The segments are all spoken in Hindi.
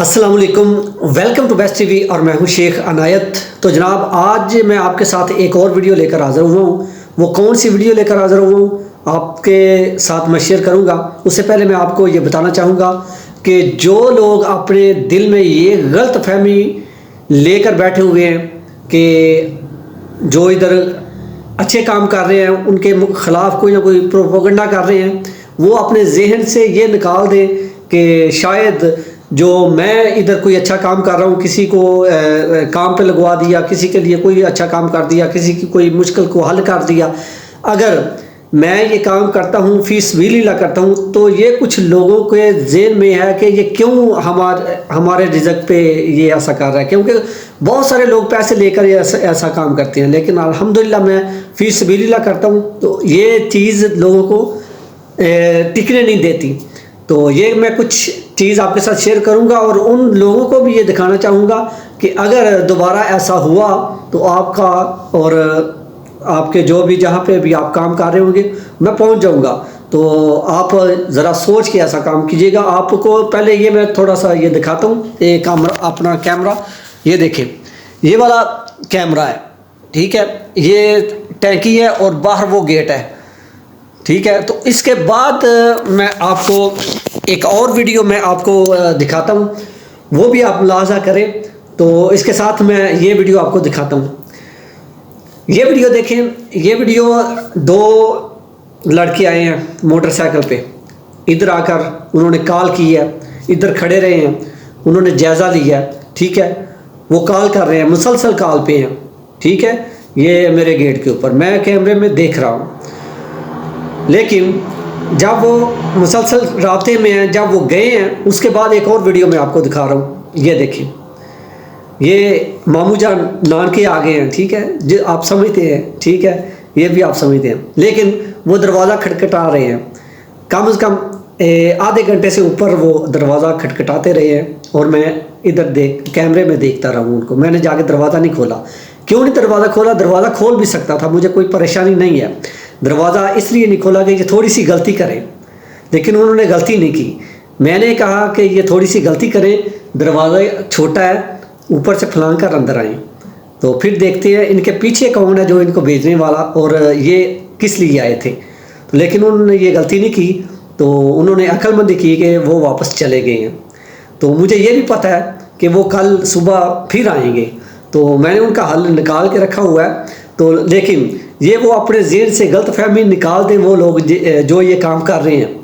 अस्सलाम वालेकुम, वेलकम टू बेस्ट टीवी और मैं हूं शेख अनायत। तो जनाब, आज मैं आपके साथ एक और वीडियो लेकर हाज़िर हुआ हूं। वो कौन सी वीडियो लेकर हाज़िर हुआ हूं आपके साथ मैं शेयर करूंगा। उससे पहले मैं आपको ये बताना चाहूँगा कि जो लोग अपने दिल में ये गलत फहमी लेकर बैठे हुए हैं कि जो इधर अच्छे काम कर रहे हैं उनके ख़िलाफ़ कोई ना कोई प्रोपेगेंडा कर रहे हैं, वो अपने जहन से ये निकाल दें कि शायद जो मैं इधर कोई अच्छा काम कर रहा हूँ, किसी को काम पे लगवा दिया, किसी के लिए कोई अच्छा काम कर दिया, किसी की कोई मुश्किल को हल कर दिया। अगर मैं ये काम करता हूँ फी सबीलिल्लाह करता हूँ, तो ये कुछ लोगों के ज़हन में है कि ये क्यों हमारे रिज़्क़ पे ये ऐसा कर रहा है, क्योंकि बहुत सारे लोग पैसे लेकर ऐसा काम करते हैं। लेकिन अल्हम्दुलिल्लाह मैं फी सबीलिल्लाह करता हूँ, तो ये चीज़ लोगों को टिकने नहीं देती। तो ये मैं कुछ चीज़ आपके साथ शेयर करूंगा और उन लोगों को भी ये दिखाना चाहूँगा कि अगर दोबारा ऐसा हुआ तो आपका और आपके जो भी जहाँ पे भी आप काम कर रहे होंगे मैं पहुँच जाऊँगा। तो आप ज़रा सोच के ऐसा काम कीजिएगा। आपको पहले ये मैं थोड़ा सा ये दिखाता हूँ, एक अपना कैमरा ये देखें, ये वाला कैमरा है, ठीक है। ये टैंकी है और बाहर वो गेट है, ठीक है। तो इसके बाद मैं आपको एक और वीडियो मैं आपको दिखाता हूँ, वो भी आप मुलाहाजा करें। तो इसके साथ मैं ये वीडियो आपको दिखाता हूँ। ये वीडियो देखें। ये वीडियो दो लड़के आए हैं मोटरसाइकिल पे, इधर आकर उन्होंने कॉल की है, इधर खड़े रहे हैं, उन्होंने जायज़ा लिया है, ठीक है। वो कॉल कर रहे हैं, मुसलसल कॉल पे हैं, ठीक है। ये मेरे गेट के ऊपर मैं कैमरे में देख रहा हूँ, लेकिन जब वो मुसलसल रास्ते में हैं, जब वो गए हैं, उसके बाद एक और वीडियो मैं आपको दिखा रहा हूँ। ये देखिए, ये मामू जान नानके आ गए हैं, ठीक है, जो आप समझते हैं, ठीक है, ये भी आप समझते हैं। लेकिन वो दरवाज़ा खटखटा रहे हैं, कम से कम आधे घंटे से ऊपर वो दरवाज़ा खटखटाते रहे हैं और मैं इधर कैमरे में देखता रहा हूँ उनको। मैंने जाके दरवाज़ा नहीं खोला। क्यों नहीं दरवाज़ा खोला? दरवाज़ा खोल भी सकता था, मुझे कोई परेशानी नहीं है। दरवाज़ा इसलिए नहीं खोला कि ये थोड़ी सी गलती करें, लेकिन उन्होंने गलती नहीं की। मैंने कहा कि ये थोड़ी सी गलती करें, दरवाज़ा छोटा है, ऊपर से फलांग कर अंदर आए। तो फिर देखते हैं इनके पीछे कौन है जो इनको भेजने वाला और ये किस लिए आए थे। तो लेकिन उन्होंने ये गलती नहीं की, तो उन्होंने अक्लमंदी की कि वो वापस चले गए हैं। तो मुझे ये भी पता है कि वो कल सुबह फिर आएंगे, तो मैंने उनका हल निकाल के रखा हुआ है। तो लेकिन ये वो अपने ज़हन से गलत फहमी निकाल दें वो लोग जो ये काम कर रहे हैं,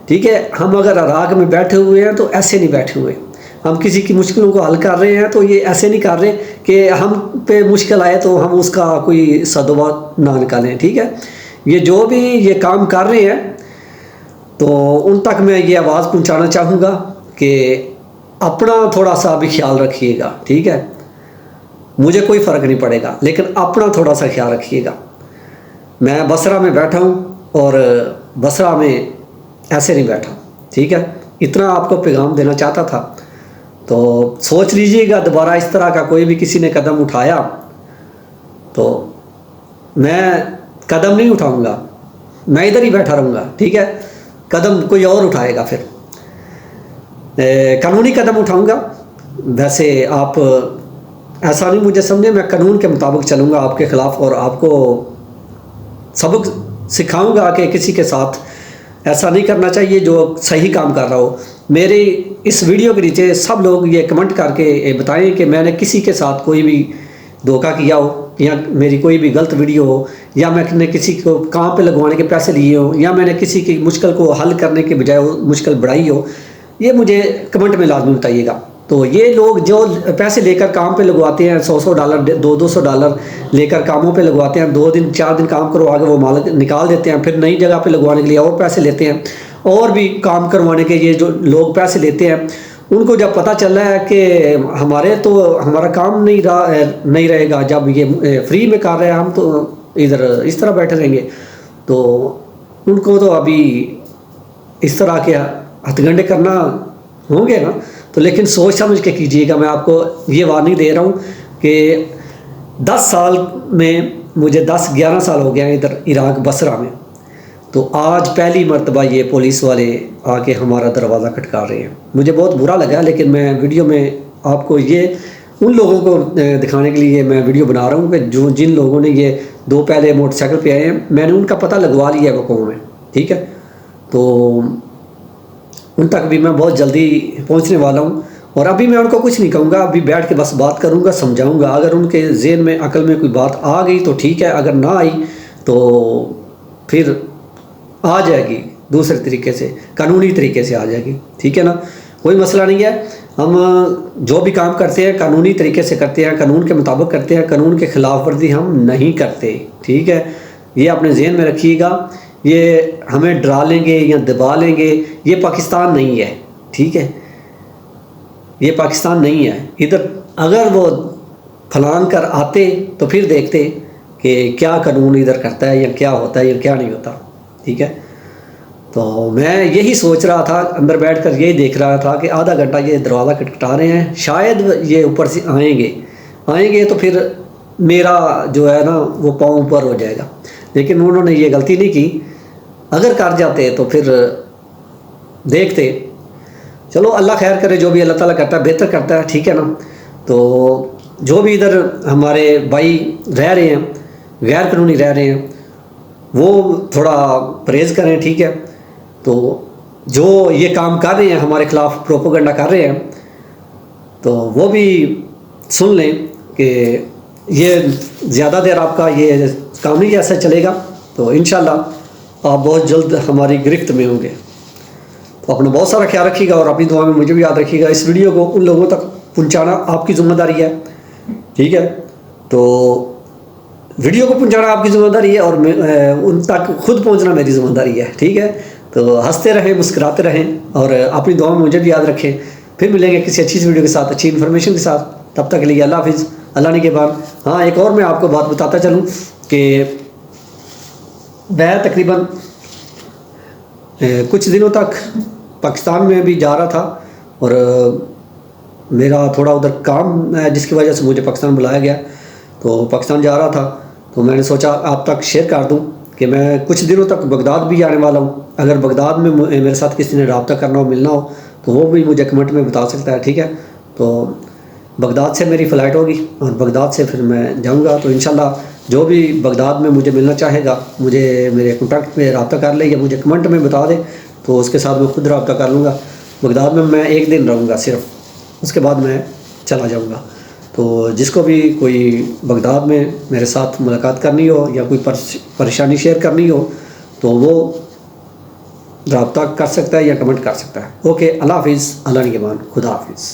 ठीक है। हम अगर इराक में बैठे हुए हैं तो ऐसे नहीं बैठे हुए। हम किसी की मुश्किलों को हल कर रहे हैं तो ये ऐसे नहीं कर रहे कि हम पे मुश्किल आए तो हम उसका कोई सदवा ना निकालें, ठीक है। ये जो भी ये काम कर रहे हैं, तो उन तक मैं ये आवाज़ पहुँचाना चाहूँगा कि अपना थोड़ा सा भी ख्याल रखिएगा, ठीक है। मुझे कोई फ़र्क नहीं पड़ेगा, लेकिन अपना थोड़ा सा ख्याल रखिएगा। मैं बसरा में बैठा हूँ और बसरा में ऐसे नहीं बैठा, ठीक है। इतना आपको पैगाम देना चाहता था। तो सोच लीजिएगा, दोबारा इस तरह का कोई भी किसी ने कदम उठाया तो मैं कदम नहीं उठाऊँगा, मैं इधर ही बैठा रहूँगा, ठीक है। कदम कोई और उठाएगा, फिर कानूनी कदम उठाऊँगा। वैसे आप ऐसा नहीं मुझे समझे, मैं कानून के मुताबिक चलूँगा आपके ख़िलाफ़ और आपको सबक सिखाऊंगा कि किसी के साथ ऐसा नहीं करना चाहिए जो सही काम कर रहा हो। मेरे इस वीडियो के नीचे सब लोग ये कमेंट करके बताएं कि मैंने किसी के साथ कोई भी धोखा किया हो, या मेरी कोई भी गलत वीडियो हो, या मैंने किसी को काम पे लगवाने के पैसे लिए हो, या मैंने किसी की मुश्किल को हल करने के बजाय मुश्किल बढ़ाई हो। ये मुझे कमेंट में लाजमी बताइएगा। तो ये लोग जो पैसे लेकर काम पे लगवाते हैं, $100 $200 लेकर कामों पे लगवाते हैं, 2 दिन 4 दिन काम करो, आगे वो माल निकाल देते हैं, फिर नई जगह पे लगवाने के लिए और पैसे लेते हैं। और भी काम करवाने के ये जो लोग पैसे लेते हैं, उनको जब पता चल रहा है कि हमारा काम नहीं रहेगा, जब ये फ्री में कर रहे हैं, हम तो इधर इस तरह बैठे रहेंगे, तो उनको तो अभी इस तरह के हथगंडे करना होंगे ना। तो लेकिन सोच समझ के कीजिएगा। मैं आपको ये वार्निंग दे रहा हूँ कि 10 साल में मुझे 10-11 साल हो गया इधर इराक बसरा में। तो आज पहली मर्तबा ये पुलिस वाले आके हमारा दरवाज़ा खटका रहे हैं। मुझे बहुत बुरा लगा, लेकिन मैं वीडियो में आपको ये उन लोगों को दिखाने के लिए मैं वीडियो बना रहा हूँ कि जो जिन लोगों ने ये दो पहले मोटरसाइकिल पे आए हैं, मैंने उनका पता लगवा लिया है वो कौन है, ठीक है। तो उन तक भी मैं बहुत जल्दी पहुँचने वाला हूँ और अभी मैं उनको कुछ नहीं कहूँगा, अभी बैठ के बस बात करूँगा, समझाऊँगा। अगर उनके ज़हन में अकल में कोई बात आ गई तो ठीक है, अगर ना आई तो फिर आ जाएगी दूसरे तरीके से, कानूनी तरीके से आ जाएगी, ठीक है ना। कोई मसला नहीं है। हम जो भी काम करते हैं कानूनी तरीके से करते हैं, कानून के मुताबिक करते हैं, कानून के ख़िलाफ़ वर्जी हम नहीं करते, ठीक है। ये अपने जहन में रखिएगा। ये हमें डरा लेंगे या दबा लेंगे, ये पाकिस्तान नहीं है, ठीक है। ये पाकिस्तान नहीं है। इधर अगर वो फलांग कर आते तो फिर देखते कि क्या कानून इधर करता है या क्या होता है या क्या नहीं होता, ठीक है। तो मैं यही सोच रहा था, अंदर बैठकर यही देख रहा था कि आधा घंटा ये दरवाज़ा खटखटा रहे हैं, शायद ये ऊपर से आएंगे तो फिर मेरा जो है ना वो पाँव ऊपर हो जाएगा। लेकिन उन्होंने ये गलती नहीं की। अगर कर जाते तो फिर देखते। चलो अल्लाह खैर करे, जो भी अल्लाह ताला करता है बेहतर करता है, ठीक है ना। तो जो भी इधर हमारे भाई रह रहे हैं, गैर कानूनी रह रहे हैं, वो थोड़ा परहेज़ करें, ठीक है। तो जो ये काम कर रहे हैं हमारे ख़िलाफ़ प्रोपोगंडा कर रहे हैं, तो वो भी सुन लें कि ये ज़्यादा देर आपका ये काम नहीं ऐसा चलेगा, तो इंशाल्लाह आप बहुत जल्द हमारी गिरफ्त में होंगे। तो अपना बहुत सारा ख्याल रखिएगा और अपनी दुआ में मुझे भी याद रखिएगा। इस वीडियो को उन लोगों तक पहुंचाना आपकी ज़िम्मेदारी है, ठीक है। तो वीडियो को पहुंचाना आपकी ज़िम्मेदारी है और उन तक खुद पहुंचना मेरी ज़िम्मेदारी है, ठीक है। तो हंसते रहें, मुस्कुराते रहें और अपनी दुआ में मुझे भी याद रखें। फिर मिलेंगे किसी अच्छी वीडियो के साथ, अच्छी इन्फॉर्मेशन के साथ। तब तक के लिए अल्लाह हाफिज़, अल्लाह ने के बाद। हाँ, एक और मैं आपको बात बताता चलूँ कि मैं तकरीबन कुछ दिनों तक पाकिस्तान में भी जा रहा था और मेरा थोड़ा उधर काम है जिसकी वजह से मुझे पाकिस्तान बुलाया गया। तो पाकिस्तान जा रहा था तो मैंने सोचा आप तक शेयर कर दूं कि मैं कुछ दिनों तक बगदाद भी आने वाला हूं। अगर बगदाद में मेरे साथ किसी ने रब्ता करना हो, मिलना हो, तो वो भी मुझे कमेंट में बता सकता है, ठीक है। तो बगदाद से मेरी फ़्लाइट होगी और बगदाद से फिर मैं जाऊँगा। तो इंशाल्लाह जो भी बगदाद में मुझे मिलना चाहेगा, मुझे मेरे कॉन्टैक्ट में रब्ता कर ले या मुझे कमेंट में बता दे, तो उसके साथ मैं खुद रब्ता कर लूँगा। बगदाद में मैं एक दिन रहूँगा सिर्फ, उसके बाद मैं चला जाऊँगा। तो जिसको भी कोई बगदाद में मेरे साथ मुलाकात करनी हो या कोई परेशानी शेयर करनी हो, तो वो रब्ता कर सकता है या कमेंट कर सकता है। ओके, अल्लाह हाफिज़, अल्लाह निगहबान, खुदा हाफिज़।